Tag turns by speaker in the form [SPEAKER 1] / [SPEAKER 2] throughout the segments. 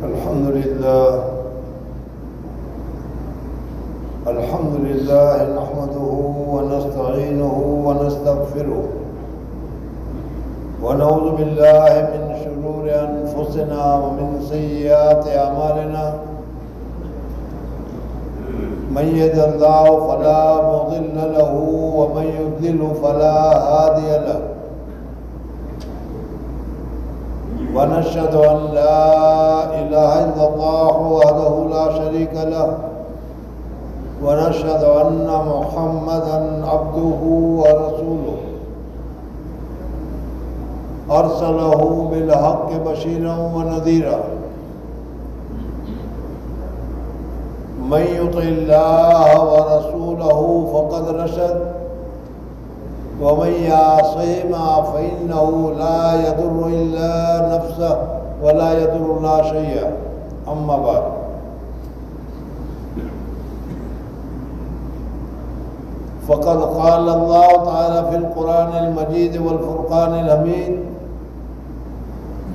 [SPEAKER 1] الحمد لله نحمده ونستعينه ونستغفره ونعوذ بالله من شرور أنفسنا ومن سيئات أعمالنا من يهد الله فلا مضل له ومن يضلل فلا هادي له ونشهد أن لا إله إلا الله وحده لا شريك له ونشهد أن محمدًا عبده ورسوله أرسله بالحق بشيرا ونذيرا من يطع الله ورسوله فقد رشد ومن يعصهما فإنه لا يضر إلا نفسه ولا يضر الله شيئا أما بعد فقد قال الله تعالى في القرآن المجيد والفرقان الحميد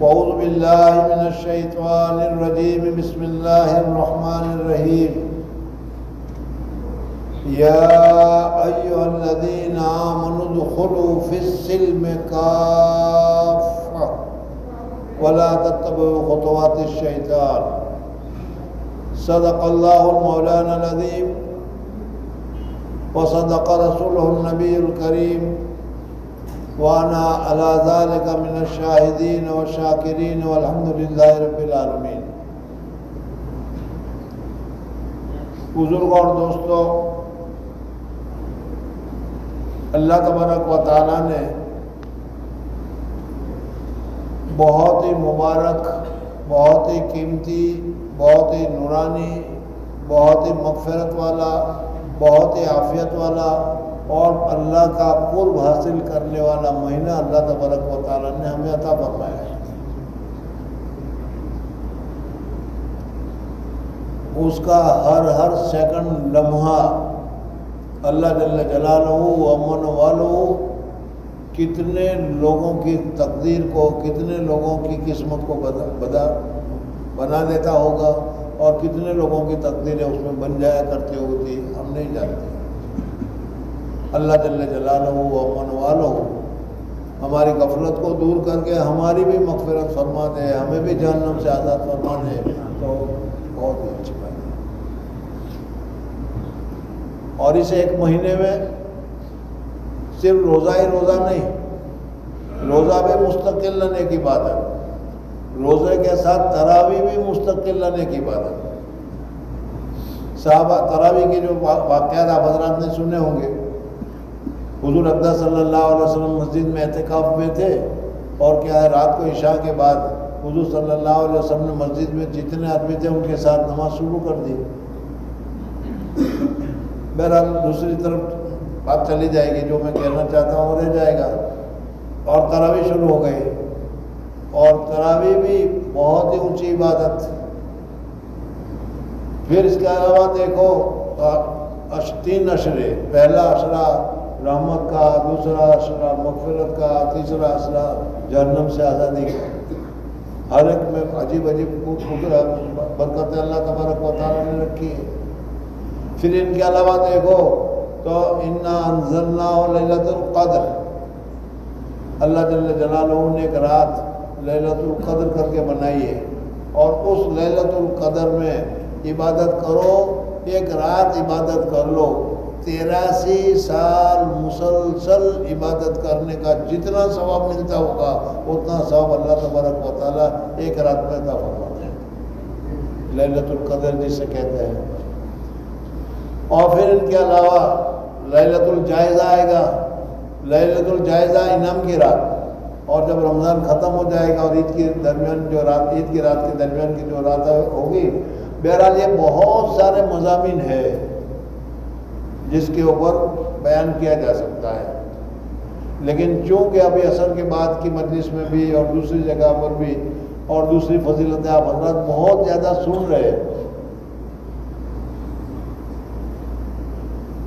[SPEAKER 1] أعوذ بالله من الشيطان الرجيم بسم الله الرحمن الرحيم يا أيها الذين آمنوا ادخلوا في السلم كافة ولا تتبعوا خطوات الشيطان صدق الله المولانا العظيم وصدق رسوله النبي الكريم وأنا على ذلك من الشاهدين والشاكرين والحمد لله رب العالمين. بزرگ اور دوستو، اللہ تبارک و تعالیٰ نے بہت ہی مبارک، بہت ہی قیمتی، بہت ہی نورانی، بہت ہی مغفرت والا، بہت ہی عافیت والا اور اللہ کا قرب حاصل کرنے والا مہینہ اللہ تبارک و تعالیٰ نے ہمیں عطا فرمایا ہے۔ اس کا ہر سیکنڈ لمحہ اللہ جل جلالہ و امن والو کتنے لوگوں کی تقدیر کو، کتنے لوگوں کی قسمت کو بنا دیتا ہوگا اور کتنے لوگوں کی تقدیریں اس میں بن جایا کرتی ہوتی ہم نہیں جانتے۔ اللہ جل جلالہ و امن والو ہماری غفلت کو دور کر کے ہماری بھی مغفرت فرما دے، ہمیں بھی جہنم سے آزاد فرما دے تو بہت ہی اچھی بات ہے۔ اور اس ایک مہینے میں صرف روزہ ہی روزہ نہیں، روزہ بھی مستقل لینے کی بات ہے، روزے کے ساتھ تراویح بھی مستقل لینے کی بات ہے۔ صحابہ تراویح کے جو واقعات آپ حضرات نے سنے ہوں گے، حضور اقدس صلی اللہ علیہ وسلم مسجد میں اعتکاف میں تھے اور کیا ہے رات کو عشاء کے بعد حضور صلی اللہ علیہ وسلم نے مسجد میں جتنے آدمی تھے ان کے ساتھ نماز شروع کر دی۔ بہرحال دوسری طرف بات چلی جائے گی، جو میں کہنا چاہتا ہوں وہ رہ جائے گا، اور تراویح شروع ہو گئی، اور تراویح بھی بہت ہی اونچی عبادت۔ پھر اس کے علاوہ دیکھو 3 عشرے، پہلا عشرہ رحمت کا، دوسرا عشرہ مغفرت کا، تیسرا عشرہ جہنم سے آزادی کا، ہر ایک میں عجیب عجیب برکتیں اللہ تبارک و تعالیٰ نے رکھی ہے۔ پھر ان کے علاوہ دیکھو تو انا انزلناہ لیلۃ القدر، اللہ جل جلالہ نے ایک رات لیلۃ القدر کر کے بنائی ہے، اور اس لیلۃ القدر میں عبادت کرو، ایک رات عبادت کر لو، 83 سال مسلسل عبادت کرنے کا جتنا ثواب ملتا ہوگا اتنا ثواب اللہ تبارک و تعالیٰ ایک رات میں عطا فرماتے ہیں، لیلۃ القدر جسے کہتے ہیں۔ اور پھر ان کے علاوہ لیلۃ الجائزہ آئے گا، لیلۃ الجائزہ انعام کی رات، اور جب رمضان ختم ہو جائے گا اور عید کی درمیان جو رات، عید کی رات کے درمیان کی جو رات ہوگی، بہرحال یہ بہت سارے مضامین ہیں جس کے اوپر بیان کیا جا سکتا ہے، لیکن چونکہ ابھی عصر کے بعد کی مجلس میں بھی اور دوسری جگہ پر بھی اور دوسری فضیلتیں آپ حضرات بہت زیادہ سن رہے ہیں،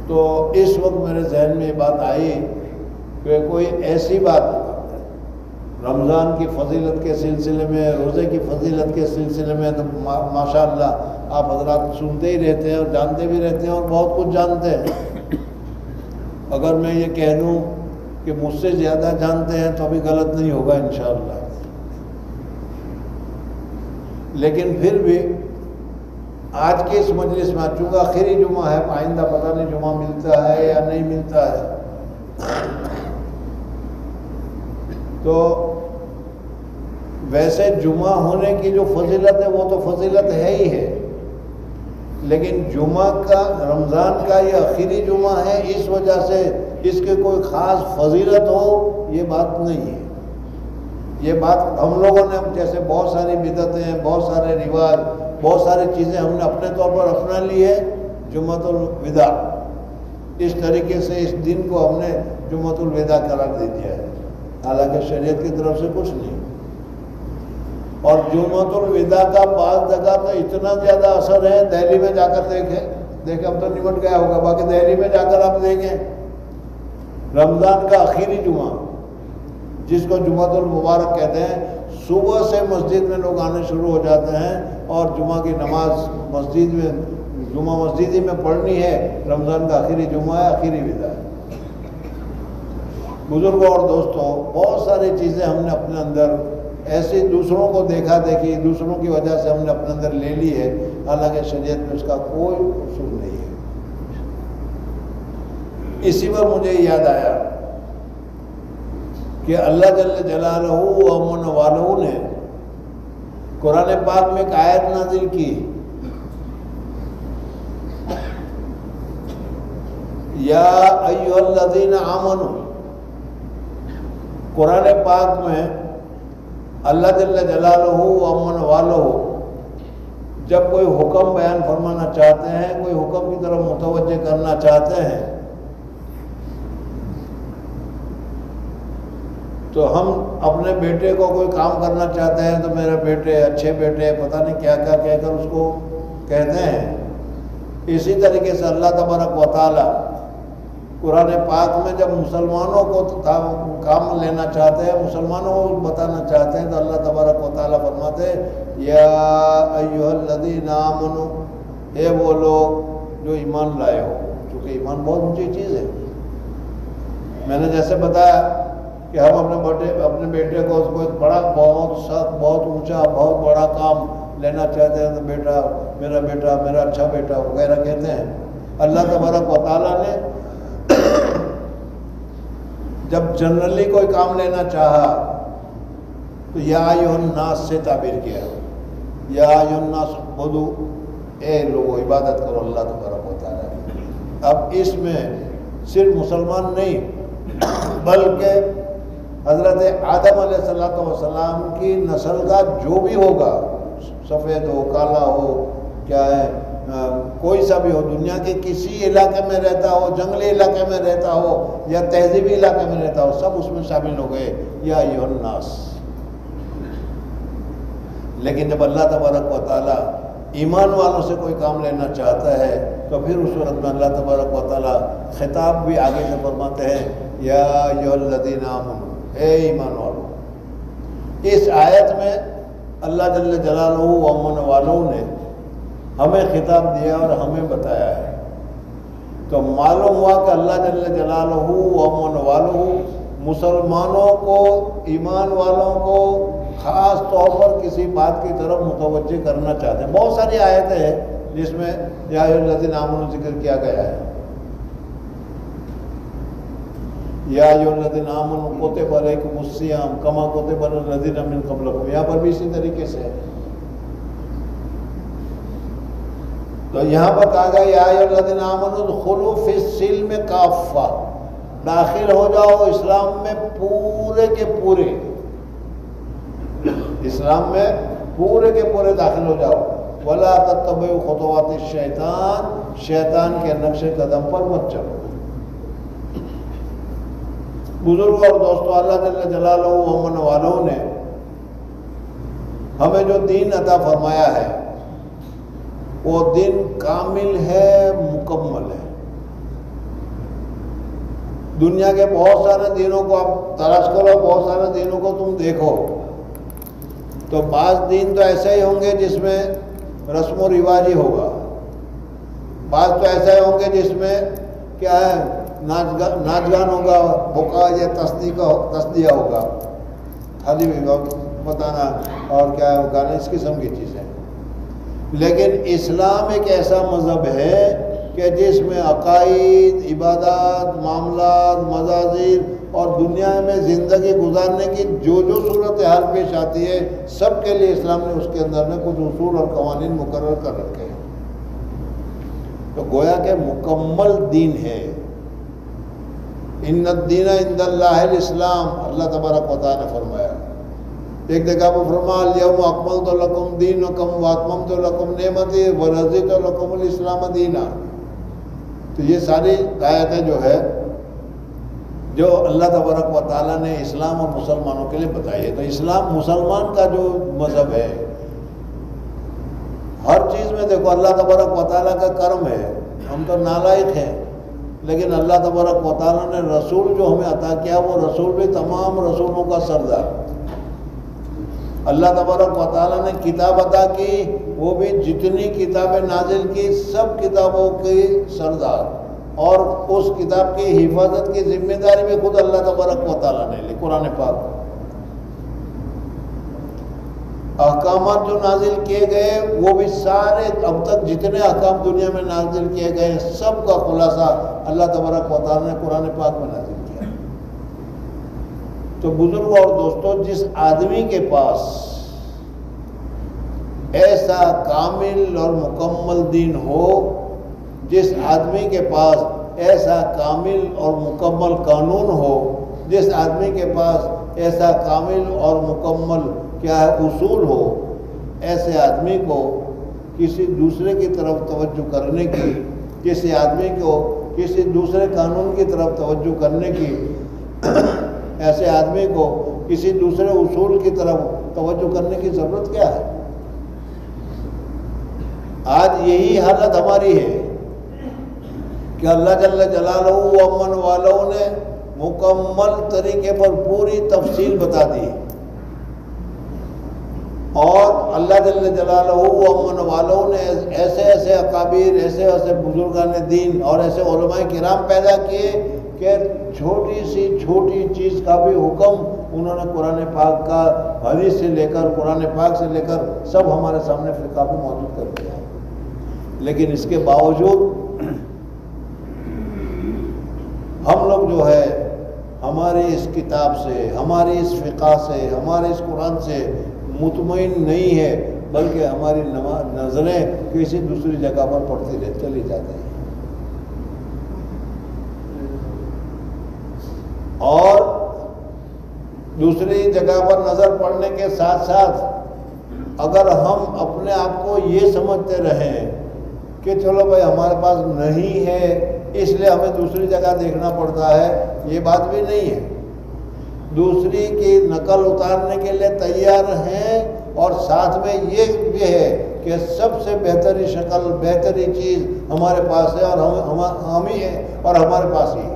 [SPEAKER 1] تو اس وقت میرے ذہن میں یہ بات آئی کہ کوئی ایسی بات رمضان کی فضیلت کے سلسلے میں، روزے کی فضیلت کے سلسلے میں تو ماشاءاللہ آپ حضرات سنتے ہی رہتے ہیں اور جانتے بھی رہتے ہیں اور بہت کچھ جانتے ہیں۔ اگر میں یہ کہہ دوں کہ مجھ سے زیادہ جانتے ہیں تو ابھی غلط نہیں ہوگا انشاءاللہ، لیکن پھر بھی آج کے اس مجلس میں چونکہ آخری جمعہ ہے، آئندہ پتہ نہیں جمعہ ملتا ہے یا نہیں ملتا ہے، تو ویسے جمعہ ہونے کی جو فضیلت ہے وہ تو فضیلت ہے ہی ہے، لیکن جمعہ کا، رمضان کا یہ آخری جمعہ ہے، اس وجہ سے اس کے کوئی خاص فضیلت ہو یہ بات نہیں ہے۔ یہ بات ہم لوگوں نے جیسے بہت ساری بدعتیں، بہت سارے رواج، بہت ساری چیزیں ہم نے اپنے طور پر اپنا لی ہے، جمعۃ الوداع اس طریقے سے اس دن کو ہم نے جمعۃ الوداع قرار دے دیا ہے، حالانکہ شریعت کی طرف سے کچھ نہیں۔ اور جمعۃ الوداع کا بعض جگہ تو اتنا زیادہ اثر ہے، دہلی میں جا کر دیکھیں اب تو نمٹ گیا ہوگا، باقی دہلی میں جا کر آپ دیکھیں رمضان کا آخری جمعہ جس کو جمعۃ المبارک کہتے ہیں، صبح سے مسجد میں لوگ آنے شروع ہو جاتے ہیں اور جمعہ کی نماز مسجد میں، جمعہ مسجد ہی میں پڑھنی ہے، رمضان کا آخری جمعہ ہے، آخری وداع ہے۔ بزرگوں اور دوستوں، بہت ساری چیزیں ہم نے اپنے اندر ایسے دوسروں کو دیکھا دیکھی، دوسروں کی وجہ سے ہم نے اپنے اندر لے لی ہے، حالانکہ شریعت میں اس کا کوئی اصول نہیں ہے۔ اسی پر مجھے یاد آیا کہ اللہ جل جلالہ و امن والوں نے قرآن پاک میں ایک آیت نازل کی، یا ایھا الذین آمنوا۔ قرآن پاک میں اللہ جل جلالہ و امن والوں جب کوئی حکم بیان فرمانا چاہتے ہیں، کوئی حکم کی طرف متوجہ کرنا چاہتے ہیں، تو ہم اپنے بیٹے کو کوئی کام کرنا چاہتے ہیں تو میرے بیٹے، اچھے بیٹے، پتہ نہیں کیا کیا کہہ کر اس کو کہتے ہیں۔ اسی طریقے سے اللہ تبارک و تعالی قرآن پاک میں جب مسلمانوں کو کام لینا چاہتے ہیں، مسلمانوں کو بتانا چاہتے ہیں، تو اللہ تبارک و تعالی فرماتے ہیں یا ایھا الذین آمنوا، اے وہ لوگ جو ایمان لائے ہو، کیونکہ ایمان بہت اونچی چیز ہے۔ میں نے جیسے بتایا کہ ہم اپنے بیٹے کو کوئی بڑا، بہت سخت، بہت اونچا، بہت بڑا کام لینا چاہتے ہیں تو بیٹا، میرا اچھا بیٹا وغیرہ کہتے ہیں۔ اللہ تبارک و تعالیٰ نے جب جنرلی کوئی کام لینا چاہا تو یا ایھا الناس سے تعبیر کیا، یا ایھا الناس اعبدوا، اے لوگو عبادت کرو اللہ تبارک و تعالیٰ کی۔ اب اس میں صرف مسلمان نہیں بلکہ حضرت آدم علیہ السلام کی نسل کا جو بھی ہوگا، سفید ہو، کالا ہو، کیا ہے، کوئی سا بھی ہو، دنیا کے کسی علاقے میں رہتا ہو، جنگلی علاقے میں رہتا ہو یا تہذیبی علاقے میں رہتا ہو، سب اس میں شامل ہو گئے، یا ایھا الناس۔ لیکن جب اللہ تبارک و تعالیٰ ایمان والوں سے کوئی کام لینا چاہتا ہے تو پھر اس وقت میں اللہ تبارک و تعالیٰ خطاب بھی آگے سے فرماتے ہیں یا ایھا الذین آمنوا، اے ایمان والوں۔ اس آیت میں اللہ جل جلالہ و امن والوں نے ہمیں خطاب دیا اور ہمیں بتایا ہے، تو معلوم ہوا کہ اللہ جل جلالہ و امن والوں مسلمانوں کو، ایمان والوں کو خاص طور پر کسی بات کی طرف متوجہ کرنا چاہتے ہیں۔ بہت ساری آیتیں ہیں جس میں یا ایھا الذین آمنوا ذکر کیا گیا ہے، یا ایھا الذین آمنوا کتب علیکم الصیام کما کتب علی الذین من قبلکم، یہاں پر بھی اسی طریقے سے ہے۔ تو یہاں پر کہا گیا یا ایھا الذین آمنوا ادخلوا فی السلم کافہ، داخل ہو جاؤ اسلام میں پورے کے پورے، اسلام میں پورے کے پورے داخل ہو جاؤ، ولا تتبعوا خطوات الشیطان، شیطان کے نقش قدم پر مت چلو۔ بزرگوں اور دوستوں، اللہ جل جلالہ و امن والوں نے ہمیں جو دین عطا فرمایا ہے وہ دین کامل ہے، مکمل ہے۔ دنیا کے بہت سارے دینوں کو آپ تلاش کرو، بہت سارے دینوں کو تم دیکھو، تو بعض دین تو ایسے ہی ہوں گے جس میں رسم و رواج ہی ہوگا، بعض تو ایسے ہوں گے جس میں کیا ہے ناچ گان ہوگا، بکا یا تصدیہ ہوگا، خالی بتانا اور کیا ہے گانے، اس قسم کی چیزیں۔ لیکن اسلام ایک ایسا مذہب ہے کہ جس میں عقائد، عبادات، معاملات، مزاجر اور دنیا میں زندگی گزارنے کی جو صورتحال پیش آتی ہے، سب کے لیے اسلام نے اس کے اندر میں کچھ اصول اور قوانین مقرر کر رکھے ہیں۔ تو گویا کہ مکمل دین ہے۔ ان الدین عند اللہ الاسلام، اللہ تبارک و تعالیٰ نے فرمایا۔ ایک جگہ پر فرمایا الیوم اکملت لکم دینکم واتممت لکم نعمتی ورضیت لکم الاسلام دینا۔ تو یہ ساری آیتیں جو ہے جو اللہ تبارک و تعالیٰ نے اسلام اور مسلمانوں کے لیے بتائی ہے۔ تو اسلام مسلمان کا جو مذہب ہے، ہر چیز میں دیکھو اللہ تبارک و تعالیٰ کا کرم ہے، ہم تو نالائق ہیں، لیکن اللہ تبارک و تعالیٰ نے رسول جو ہمیں عطا کیا، وہ رسول بھی تمام رسولوں کا سردار۔ اللہ تبارک و تعالیٰ نے کتاب عطا کی، وہ بھی جتنی کتابیں نازل کی سب کتابوں کی سردار، اور اس کتاب کی حفاظت کی ذمہ داری بھی خود اللہ تبارک و تعالیٰ نے لی۔ قرآن پاک احکامات جو نازل کیے گئے وہ بھی سارے اب تک جتنے احکام دنیا میں نازل کیے گئے ہیں سب کا خلاصہ اللہ تبارک و تعالیٰ نے قرآن پاک میں نازل کیا۔ تو بزرگوں اور دوستوں، جس آدمی کے پاس ایسا کامل اور مکمل دین ہو، جس آدمی کے پاس ایسا کامل اور مکمل قانون ہو، جس آدمی کے پاس ایسا کامل اور مکمل کیا ہے اصول ہو، ایسے آدمی کو کسی دوسرے کی طرف توجہ کرنے کی، کسی آدمی کو کسی دوسرے قانون کی طرف توجہ کرنے کی، ایسے آدمی کو کسی دوسرے اصول کی طرف توجہ کرنے کی ضرورت کیا ہے؟ آج یہی حالت ہماری ہے کہ اللہ جل جلالہ و امن والوں نے مکمل طریقے پر پوری تفصیل بتا دی، اور اللہ جل جلالہ و امن والوں نے ایسے ایسے اکابر، ایسے ایسے بزرگان دین اور ایسے علماء کرام پیدا کیے کہ چھوٹی سی چھوٹی چیز کا بھی حکم انہوں نے قرآن پاک کا، حدیث سے لے کر، قرآن پاک سے لے کر سب ہمارے سامنے فقہ میں موجود کر دیا ہے۔ لیکن اس کے باوجود ہم لوگ جو ہے ہماری اس کتاب سے، ہماری اس فقہ سے، ہمارے اس قرآن سے مطمئن نہیں ہے، بلکہ ہماری نظریں کسی دوسری جگہ پر پڑتی چلی جاتی ہیں، اور دوسری جگہ پر نظر پڑنے کے ساتھ ساتھ اگر ہم اپنے آپ کو یہ سمجھتے رہیں کہ چلو بھائی ہمارے پاس نہیں ہے اس لیے ہمیں دوسری جگہ دیکھنا پڑتا ہے، یہ بات بھی نہیں ہے۔ دوسری کی نقل اتارنے کے لیے تیار ہیں، اور ساتھ میں یہ بھی ہے کہ سب سے بہتری شکل، بہتری چیز ہمارے پاس ہے، اور ہم ہی ہیں اور ہمارے پاس ہی ہے۔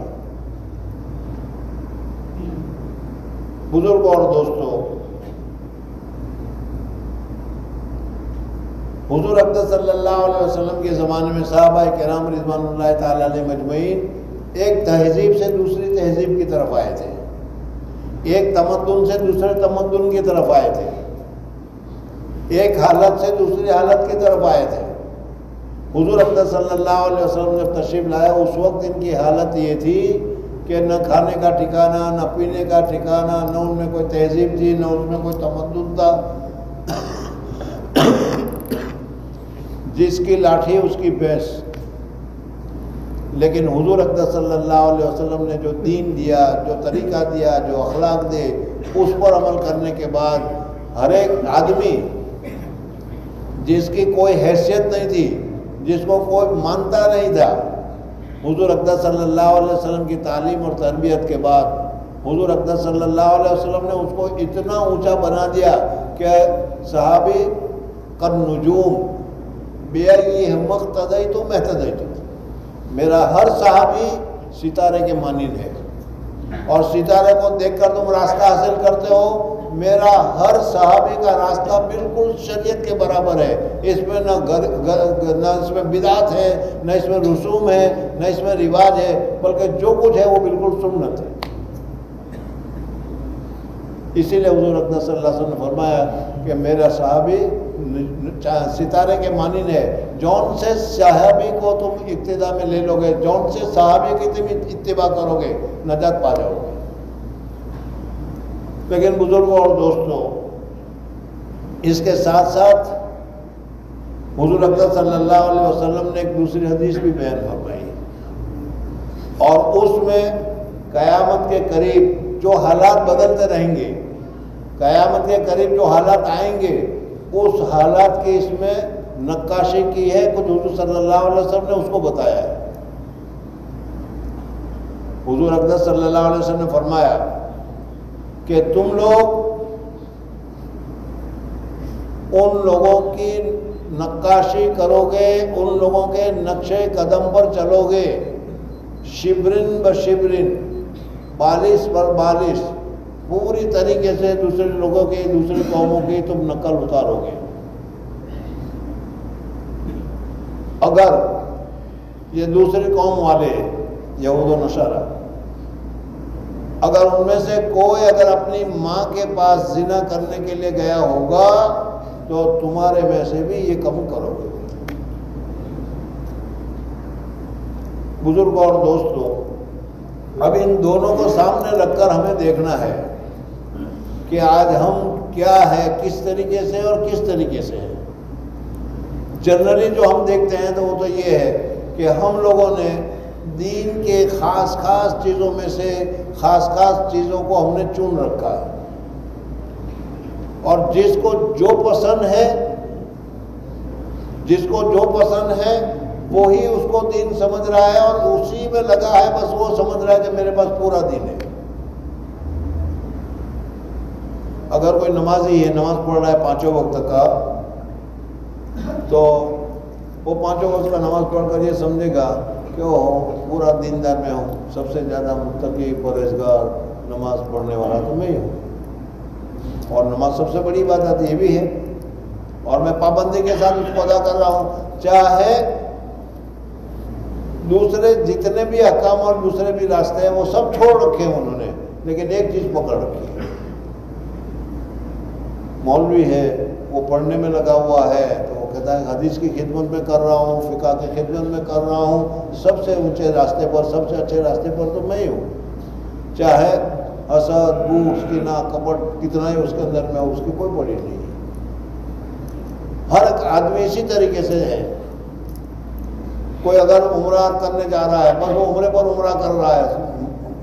[SPEAKER 1] بزرگوں اور دوستوں، حضور اقدس صلی اللہ علیہ وسلم کے زمانے میں صحابہ کرام رضوان اللہ تعالیٰ علیہ مجمعین ایک تہذیب سے دوسری تہذیب کی طرف آئے تھے، ایک تمدن سے دوسرے تمدن کی طرف آئے تھے، ایک حالت سے دوسری حالت کی طرف آئے تھے۔ حضور اقدس صلی اللہ علیہ وسلم جب تشریف لائے، اس وقت ان کی حالت یہ تھی کہ نہ کھانے کا ٹھکانہ، نہ پینے کا ٹھکانہ، نہ ان میں کوئی تہذیب تھی، نہ اس میں کوئی تمدن تھا۔ جس کی لاٹھی اس کی بھینس۔ لیکن حضور اقدس صلی اللہ علیہ وسلم نے جو دین دیا، جو طریقہ دیا، جو اخلاق دے، اس پر عمل کرنے کے بعد ہر ایک آدمی جس کی کوئی حیثیت نہیں تھی، جس کو کوئی مانتا نہیں تھا، حضور اقدس صلی اللہ علیہ وسلم کی تعلیم اور تربیت کے بعد حضور اقدس صلی اللہ علیہ وسلم نے اس کو اتنا اونچا بنا دیا کہ صحابی قد نجوم بِأَيِّهِمْ اقْتَدَيْتُمْ اهْتَدَيْتُمْ، میرا ہر صحابی ستارے کے مانند ہے، اور ستارے کو دیکھ کر تم راستہ حاصل کرتے ہو، میرا ہر صحابی کا راستہ بالکل شریعت کے برابر ہے، اس میں نہ اس میں بدعت ہے، نہ اس میں رسوم ہے، نہ اس میں رواج ہے، بلکہ جو کچھ ہے وہ بالکل سنت ہے۔ اسی لیے حضور اقدس صلی اللہ علیہ وسلم نے فرمایا کہ میرا صحابی ستارے کے مانند ہے، جون سے صحابی کو تم اقتداء میں لے لو گے، جون سے صحابی کی تم اتباع کرو گے، نجات پا جاؤ گے۔ لیکن بزرگوں اور دوستوں، اس کے ساتھ ساتھ حضور اقدس صلی اللہ علیہ وسلم نے ایک دوسری حدیث بھی بیان فرمائی، اور اس میں قیامت کے قریب جو حالات بدلتے رہیں گے، قیامت کے قریب جو حالات آئیں گے، اس حالات کی اس میں نقاشی کی ہے، کچھ حضور صلی اللہ علیہ وسلم نے اس کو بتایا ہے۔ حضور اقدس صلی اللہ علیہ وسلم نے فرمایا کہ تم لوگ ان لوگوں کی نقاشی کرو گے، ان لوگوں کے نقش قدم پر چلو گے، شبرن بشبرن، بالش پر بالش، پوری طریقے سے دوسرے لوگوں کی، دوسری قوموں کی تم نقل اتارو گے۔ اگر یہ دوسری قوم والے یہود و نصارہ، اگر ان میں سے کوئی اگر اپنی ماں کے پاس زنا کرنے کے لیے گیا ہوگا تو تمہارے میں سے بھی یہ کم کرو گے۔ بزرگوں اور دوستوں، اب ان دونوں کو سامنے رکھ کر ہمیں دیکھنا ہے کہ آج ہم کیا ہے، کس طریقے سے اور کس طریقے سے ہے۔ جنرلی جو ہم دیکھتے ہیں تو وہ تو یہ ہے کہ ہم لوگوں نے دین کے خاص خاص چیزوں میں سے خاص خاص چیزوں کو ہم نے چن رکھا ہے، اور جس کو جو پسند ہے، جس کو جو پسند ہے وہی اس کو دین سمجھ رہا ہے، اور اسی میں لگا ہے، بس وہ سمجھ رہا ہے کہ میرے پاس پورا دین ہے۔ اگر کوئی نمازی ہے، نماز پڑھ رہا ہے 5 وقت کا، تو وہ 5 وقت کا نماز پڑھ کر یہ سمجھے گا کہ وہ پورا دیندار میں ہوں، سب سے زیادہ متقی پرہیزگار نماز پڑھنے والا تو میں ہی ہوں، اور نماز سب سے بڑی بات آتی ہے، یہ بھی ہے، اور میں پابندی کے ساتھ اس کو ادا کر رہا ہوں، چاہے دوسرے جتنے بھی احکام اور دوسرے بھی راستے ہیں وہ سب چھوڑ رکھے ہیں انہوں نے، لیکن ایک چیز پکڑ رکھی ہے۔ مولوی ہے، وہ پڑھنے میں لگا ہوا ہے، تو وہ کہتا ہے حدیث کی خدمت میں کر رہا ہوں، فقہ کی خدمت میں کر رہا ہوں، سب سے اونچے راستے پر، سب سے اچھے راستے پر تو میں ہی ہوں، چاہے حسد، بغض، کینہ، کپٹ کتنا ہی اس کے اندر میں، اس کی کوئی بڑی نہیں ہے۔ ہر ایک آدمی اسی طریقے سے ہے۔ کوئی اگر عمرہ کرنے جا رہا ہے، بس وہ عمرے پر عمرہ کر رہا ہے،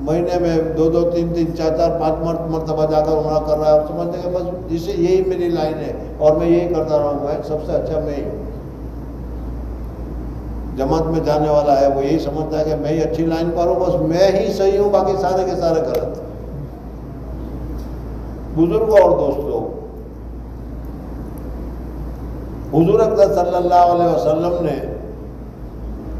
[SPEAKER 1] مہینے میں 2 3 4 5 مرتبہ جا کر عمرہ کر رہا ہے، آپ سمجھتے ہیں کہ بس جسے یہی میری لائن ہے اور میں یہی کرتا رہوں گا، سب سے اچھا میں ہی ہوں۔ جماعت میں جانے والا ہے وہ یہی سمجھتا ہے کہ میں ہی اچھی لائن پر ہوں، بس میں ہی صحیح ہوں، باقی سارے کے سارے غلط۔ بزرگوں اور دوستوں، حضور اقدس صلی اللہ علیہ وسلم نے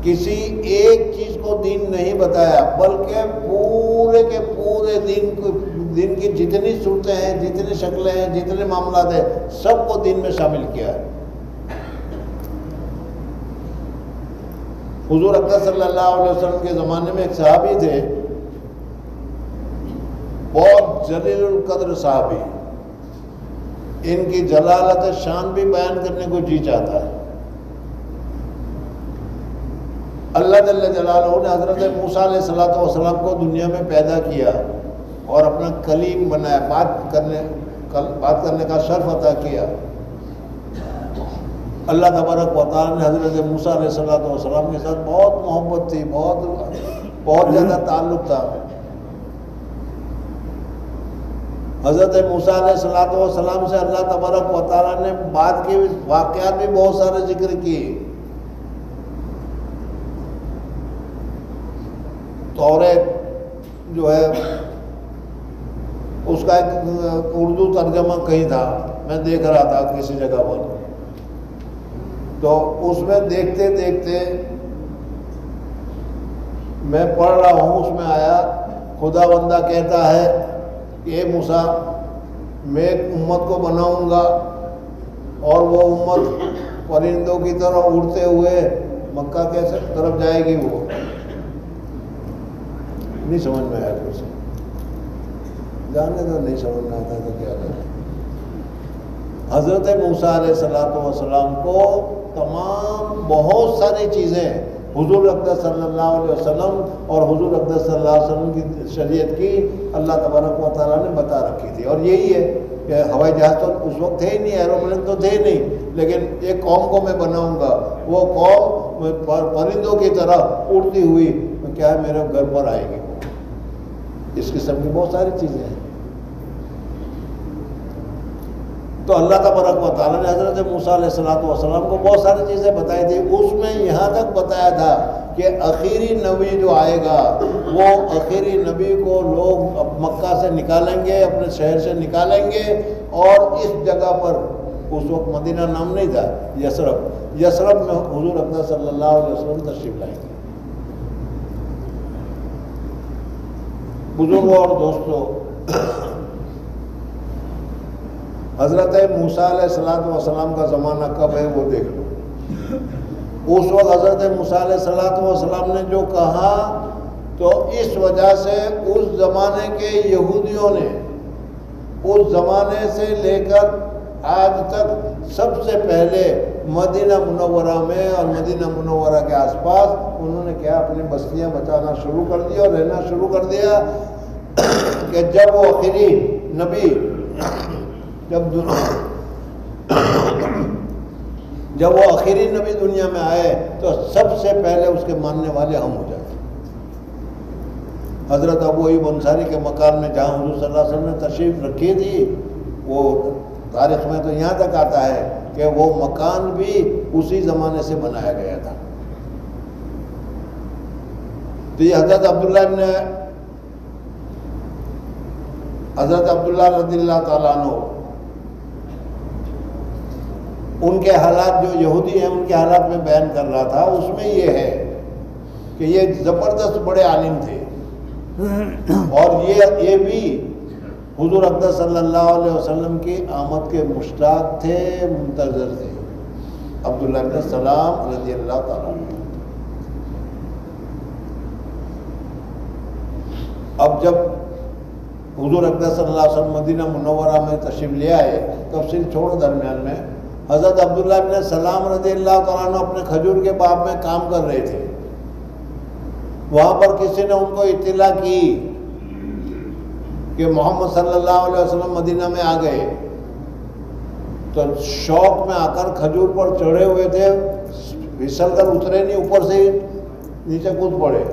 [SPEAKER 1] کسی ایک چیز کو دین نہیں بتایا، بلکہ پورے کے پورے دین کی جتنی صورتیں ہیں، جتنی شکلیں ہیں، جتنے معاملات ہیں، سب کو دین میں شامل کیا ہے۔ حضور اقدس صلی اللہ علیہ وسلم کے زمانے میں ایک صحابی تھے، بہت جلیل القدر صحابی، ان کی جلالت شان بھی بیان کرنے کو جی چاہتا ہے۔ اللہ جل جلالہ نے حضرت موسیٰ علیہ السلام کو دنیا میں پیدا کیا اور اپنا کلیم بنایا، بات کرنے کا شرف عطا کیا۔ اللہ تبارک و تعالیٰ نے حضرت موسیٰ علیہ السلام کے ساتھ بہت محبت تھی، بہت زیادہ تعلق تھا۔ حضرت موسیٰ علیہ السلام سے اللہ تبارک و تعالیٰ نے بعد کے واقعات بھی بہت سارے ذکر کیے۔ توریت جو ہے اس کا ایک اردو ترجمہ کہیں تھا، میں دیکھ رہا تھا کسی جگہ پر، تو اس میں دیکھتے دیکھتے میں پڑھ رہا ہوں، اس میں آیا خدا بندہ کہتا ہے کہ اے موسیٰ میں ایک امت کو بناؤں گا اور وہ امت پرندوں کی طرح اڑتے ہوئے مکہ کے طرف جائے گی، وہ نہیں سمجھ میں آیا کچھ، جانے تو نہیں سمجھ میں آتا تو کیا کریں۔ حضرت موسیٰ علیہ السلام کو تمام بہت ساری چیزیں حضور اقدس صلی اللہ علیہ وسلم اور حضور اقدس صلی اللہ علیہ وسلم کی شریعت کی اللہ تبارک و تعالیٰ نے بتا رکھی تھی، اور یہی ہے کہ ہوائی جہاز تو اس وقت تھے ہی نہیں، ایروپلین تو تھے ہی نہیں، لیکن ایک قوم کو میں بناؤں گا، وہ قوم پرندوں کی طرح اڑتی ہوئی کیا ہے میرے گھر پر آئے گی۔ اس قسم کی بہت ساری چیزیں ہیں۔ تو اللہ تبارک و تعالیٰ نے حضرت موسیٰ علیہ السلام کو بہت ساری چیزیں بتائی تھی، اس میں یہاں تک بتایا تھا کہ آخری نبی جو آئے گا وہ آخری نبی کو لوگ مکہ سے نکالیں گے، اپنے شہر سے نکالیں گے، اور اس جگہ پر اس وقت مدینہ نام نہیں تھا، یثرب میں حضور اقدس صلی اللہ علیہ وسلم تشریف لائیں گے۔ بزرگوں اور دوستوں، حضرت موسیٰ علیہ السلام کا زمانہ کب ہے وہ دیکھ لو۔ اس وقت حضرت موسیٰ علیہ السلام نے جو کہا تو اس وجہ سے اس زمانے کے یہودیوں نے اس زمانے سے لے کر آج تک سب سے پہلے مدینہ منورہ میں اور مدینہ منورہ کے آس پاس انہوں نے کیا اپنی بستیاں بچانا شروع کر دی اور رہنا شروع کر دیا کہ جب وہ آخری نبی جب وہ آخری نبی دنیا میں آئے تو سب سے پہلے اس کے ماننے والے ہم ہو جائیں۔ حضرت ابو ایوب انصاری کے مکان میں جہاں حضور صلی اللہ علیہ وسلم نے تشریف رکھی تھی، وہ تاریخ میں تو یہاں تک آتا ہے کہ وہ مکان بھی اسی زمانے سے بنایا گیا تھا۔ تو یہ حضرت عبداللہ رضی اللہ تعالیٰ عنہ، ان کے حالات جو یہودی ہیں ان کے حالات میں بیان کر رہا تھا، اس میں یہ ہے کہ یہ زبردست بڑے عالم تھے، اور یہ بھی حضور اقدس صلی اللہ علیہ وسلم کی آمد کے مشتاق تھے، منتظر تھے، عبداللہ بن سلام رضی اللہ تعالیٰ عنہ۔ اب جب حضور اقدس صلی اللہ علیہ وسلم مدینہ منورہ میں تشریف لے آئے، تفصیل چھوڑو درمیان میں، حضرت عبداللہ بن سلام رضی اللہ تعالیٰ عنہ اپنے کھجور کے باغ میں کام کر رہے تھے۔ وہاں پر کسی نے ان کو اطلاع کی کہ محمد صلی اللہ علیہ وسلم مدینہ میں آ گئے، تو شوق میں آ کر کھجور پر چڑھے ہوئے تھے، پھسل کر اترے نہیں، اوپر سے نیچے کود پڑے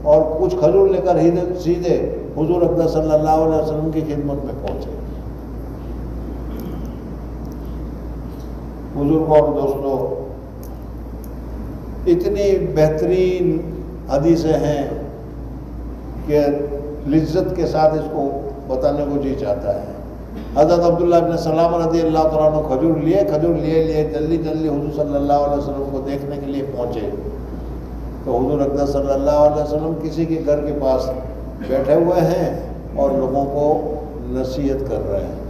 [SPEAKER 1] اور کچھ کھجور لے کر سیدھے حضور اقدس صلی اللہ علیہ وسلم کی خدمت میں پہنچے۔ بزرگوں اور دوستوں، اتنی بہترین حدیثیں ہیں کہ لذت کے ساتھ اس کو بتانے کو جی چاہتا ہے۔ حضرت عبداللہ بن سلام رضی اللہ تعالیٰ عنہ کھجور لیے جلدی حضور صلی اللہ علیہ وسلم کو دیکھنے کے لیے پہنچے، تو حضور اقدس صلی اللہ علیہ وسلم کسی کے گھر کے پاس بیٹھے ہوئے ہیں اور لوگوں کو نصیحت کر رہے ہیں،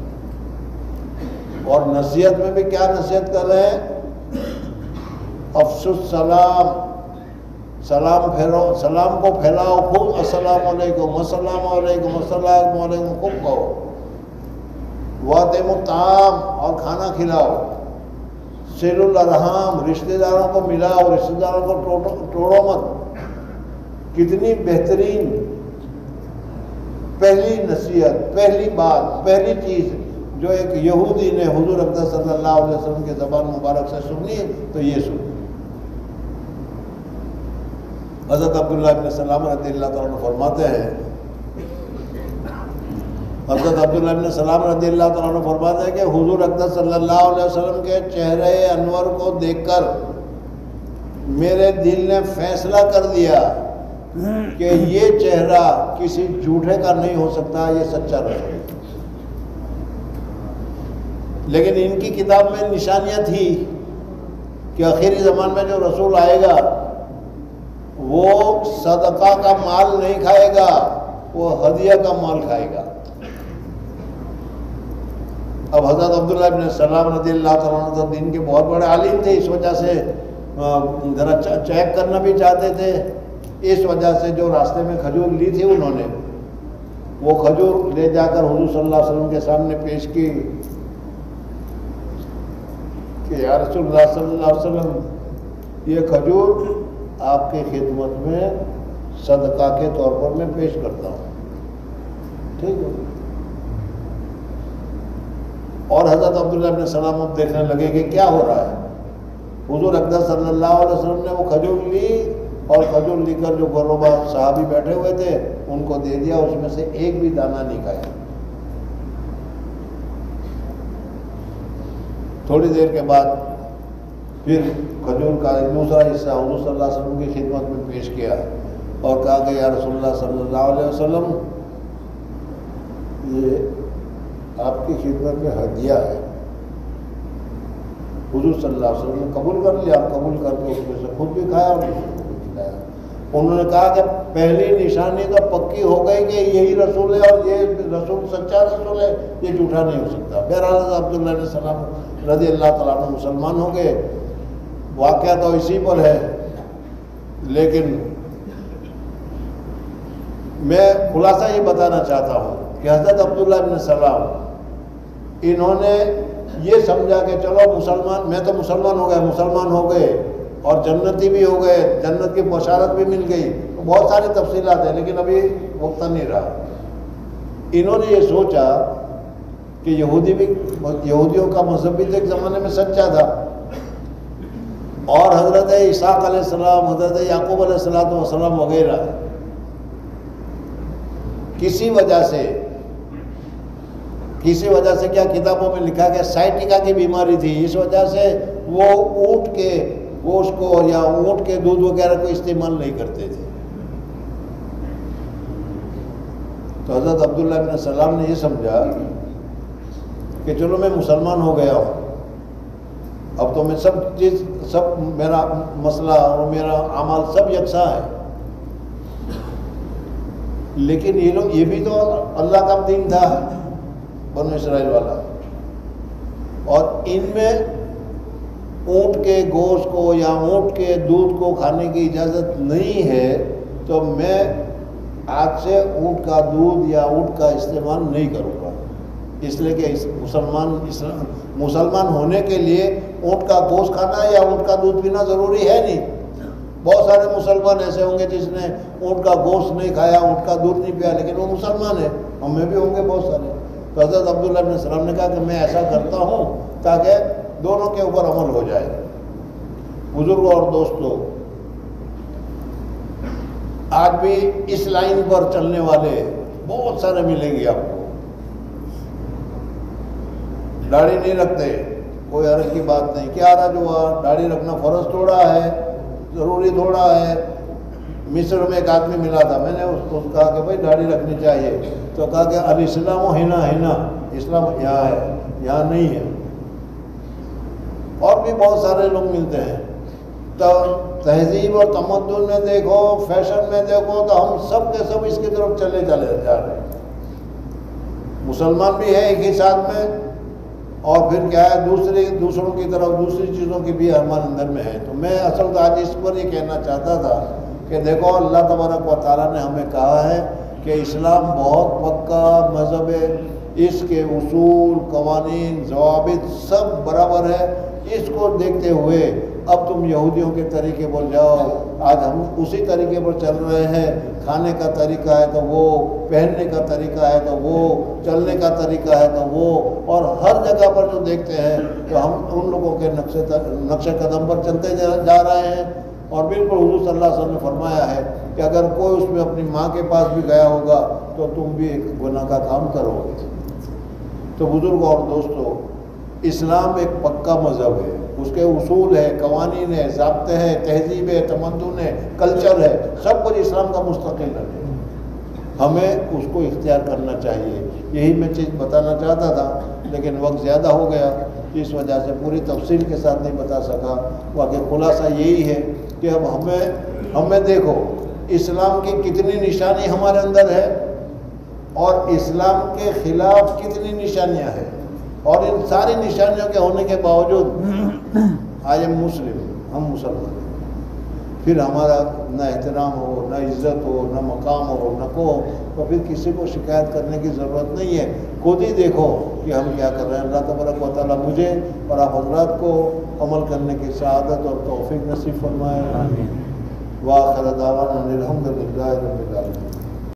[SPEAKER 1] اور نصیحت میں بھی کیا نصیحت کر رہے ہیں؟ افشوا السلام، سلام کو پھیلاؤ خوب، السلام علیکم السلام علیکم السلام علیکم خوب کہو، وَأَطْعِمُوا الطَّعَامَ اور کھانا کھلاؤ، صِلُوا الْأَرْحَامَ رشتہ داروں کو ملاؤ، رشتہ داروں کو توڑو مت۔ کتنی بہترین پہلی نصیحت، پہلی بات، پہلی چیز جو ایک یہودی نے حضور اقدس صلی اللہ علیہ وسلم کی زبان مبارک سے سنی تو یہ سنی۔ حضرت عبداللہ بن سلام رضی اللہ تعالیٰ عنہ فرماتے ہیں، حضرت عبداللہ بن سلام رضی اللہ تعالیٰ عنہ فرماتے ہیں کہ حضور اقدس صلی اللہ علیہ وسلم کے چہرے انور کو دیکھ کر میرے دل نے فیصلہ کر دیا کہ یہ چہرہ کسی جھوٹے کا نہیں ہو سکتا، یہ سچا رہے۔ لیکن ان کی کتاب میں نشانیاں تھی کہ آخری زمان میں جو رسول آئے گا وہ صدقہ کا مال نہیں کھائے گا، وہ ہدیہ کا مال کھائے گا۔ اب حضرت عبداللہ ابن سلام رضی اللہ تعالیٰ عنہ تو دین کے بہت بڑے عالم تھے، اس وجہ سے ذرا چیک کرنا بھی چاہتے تھے، اس وجہ سے جو راستے میں کھجور لی تھی انہوں نے وہ کھجور لے جا کر حضور صلی اللہ علیہ وسلم کے سامنے پیش کی کہ یا رسول اللہ صلی اللہ علیہ وسلم یہ کھجور آپ کی خدمت میں صدقہ کے طور پر میں پیش کرتا ہوں، ٹھیک ہے۔ اور حضرت عبداللہ ابن سلام اب دیکھنے لگے کہ کیا ہو رہا ہے۔ حضور اقدس صلی اللہ علیہ وسلم نے وہ کھجور لی اور کھجور لے کر جو غربا صحابی بیٹھے ہوئے تھے ان کو دے دیا، اس میں سے ایک بھی دانہ نہیں کھایا۔ تھوڑی دیر کے بعد پھر کھجور کا ایک دوسرا حصہ حضور صلی اللہ علیہ وسلم کی خدمت میں پیش کیا اور کہا کہ یا رسول اللہ صلی اللہ علیہ وسلم یہ آپ کی خدمت میں ہدیہ ہے۔ حضور صلی اللہ علیہ وسلم نے قبول کر لیا، قبول کر کے اس میں سے خود بھی کھایا اور دوسروں کو بھی کھلایا۔ انہوں نے کہا کہ پہلی نشانی تو پکی ہو گئی کہ یہی رسول ہے اور یہ رسول سچا رسول ہے، یہ جھوٹا نہیں ہو سکتا۔ بہرحال عبداللہ علیہ السلام رضی اللہ تعالیٰ عنہ مسلمان ہو گئے۔ واقعہ تو اسی پر ہے، لیکن میں خلاصہ یہ بتانا چاہتا ہوں کہ حضرت عبداللہ ابن سلام انہوں نے یہ سمجھا کہ چلو مسلمان، میں تو مسلمان ہو گئے اور جنتی بھی ہو گئے، جنت کی بشارت بھی مل گئی، بہت ساری تفصیلات ہیں لیکن ابھی وقت نہیں رہا۔ انہوں نے یہ سوچا کہ یہودیوں کا مذہب بھی تو ایک زمانے میں سچا تھا، اور حضرت اسحاق علیہ السلام، حضرت یعقوب علیہ السلام وغیرہ کسی وجہ سے کیا کتابوں میں لکھا کہ سائٹیکا کی بیماری تھی، اس وجہ سے وہ اونٹ کے گوشت کو یا اونٹ کے دودھ وغیرہ کو استعمال نہیں کرتے تھے۔ تو حضرت عبداللہ ابن سلام نے یہ سمجھا کہ چلو میں مسلمان ہو گیا ہوں، اب تو میں سب میرا مسئلہ اور میرا اعمال سب یکساں ہے، لیکن یہ بھی تو اللہ کا دین تھا، بنو اسرائیل والا، اور ان میں اونٹ کے گوشت کو یا اونٹ کے دودھ کو کھانے کی اجازت نہیں ہے، تو میں آج سے اونٹ کا دودھ یا اونٹ کا استعمال نہیں کروں گا، اس لیے کہ مسلمان ہونے کے لیے اونٹ کا گوشت کھانا یا اونٹ کا دودھ پینا ضروری ہے نہیں۔ بہت سارے مسلمان ایسے ہوں گے جس نے اونٹ کا گوشت نہیں کھایا، اونٹ کا دودھ نہیں پیا، لیکن وہ مسلمان ہے، ہم میں بھی ہوں گے بہت سارے۔ تو حضرت عبداللہ ابن سلام نے کہا کہ میں ایسا کرتا ہوں تاکہ دونوں کے اوپر عمل ہو جائے۔ بزرگوں اور دوستوں، آج بھی اس لائن پر چلنے والے بہت سارے ملیں گے آپ کو، داڑھی نہیں رکھتے، کوئی حرج کی بات نہیں، کیا حرج ہوا، داڑھی رکھنا فرض تھوڑا ہے، ضروری تھوڑا ہے۔ مصر میں ایک آدمی ملا تھا، میں نے اس کو کہا کہ بھائی داڑھی رکھنی چاہیے، تو کہا کہ الاسلام ہنا اسلام یہاں ہے، یہاں نہیں ہے۔ اور بھی بہت سارے لوگ ملتے ہیں، تو تہذیب اور تمدن میں دیکھو، فیشن میں دیکھو، تو ہم سب کے سب اس کی طرف چلے جا رہے ہیں۔ مسلمان بھی ہے ایک ہی ساتھ میں، اور پھر کیا ہے دوسروں کی طرف دوسری چیزوں کی بھی ہمارے اندر میں ہے۔ تو میں اصل آج اس پر یہ کہنا چاہتا تھا کہ دیکھو اللہ تبارک و تعالیٰ نے ہمیں کہا ہے کہ اسلام بہت پکا مذہب ہے، اس کے اصول، قوانین، ضوابط سب برابر ہے۔ اس کو دیکھتے ہوئے اب تم یہودیوں کے طریقے پر جاؤ، آج ہم اسی طریقے پر چل رہے ہیں، کھانے کا طریقہ ہے تو وہ، پہننے کا طریقہ ہے تو وہ، چلنے کا طریقہ ہے تو وہ، اور ہر جگہ پر جو دیکھتے ہیں تو ہم ان لوگوں کے نقش قدم پر چلتے جا رہے ہیں۔ اور بالکل حضور صلی اللہ علیہ وسلم نے فرمایا ہے کہ اگر کوئی اس میں اپنی ماں کے پاس بھی گیا ہوگا تو تم بھی ایک گناہ کا کام کرو گے۔ تو بزرگوں اور دوستوں، اسلام ایک پکا مذہب ہے، اس کے اصول ہے، قوانین ہے، ضابطے ہیں، تہذیب ہے، تمدن ہے، کلچر ہے، سب کچھ اسلام کا مستقل ہے، ہمیں اس کو اختیار کرنا چاہیے۔ یہی میں چیز بتانا چاہتا تھا، لیکن وقت زیادہ ہو گیا، اس وجہ سے پوری تفصیل کے ساتھ نہیں بتا سکا۔ باقی خلاصہ یہی ہے کہ اب ہمیں دیکھو اسلام کی کتنی نشانی ہمارے اندر ہے، اور اسلام کے خلاف کتنی نشانیاں ہیں، اور ان ساری نشانیوں کے ہونے کے باوجود آج ہم مسلم، ہم مسلمان ہیں، پھر ہمارا نہ احترام ہو، نہ عزت ہو، نہ مقام ہو، نہ کو، تو پھر کسی کو شکایت کرنے کی ضرورت نہیں ہے۔ خود ہی دیکھو کہ ہم کیا کر رہے ہیں۔ اللہ تبارک و تعالیٰ مجھے اور آپ حضرات کو عمل کرنے کی سعادت اور توفیق نصیب فرمائے۔ وآخر دعوانا الحمد للہ رب العالمین۔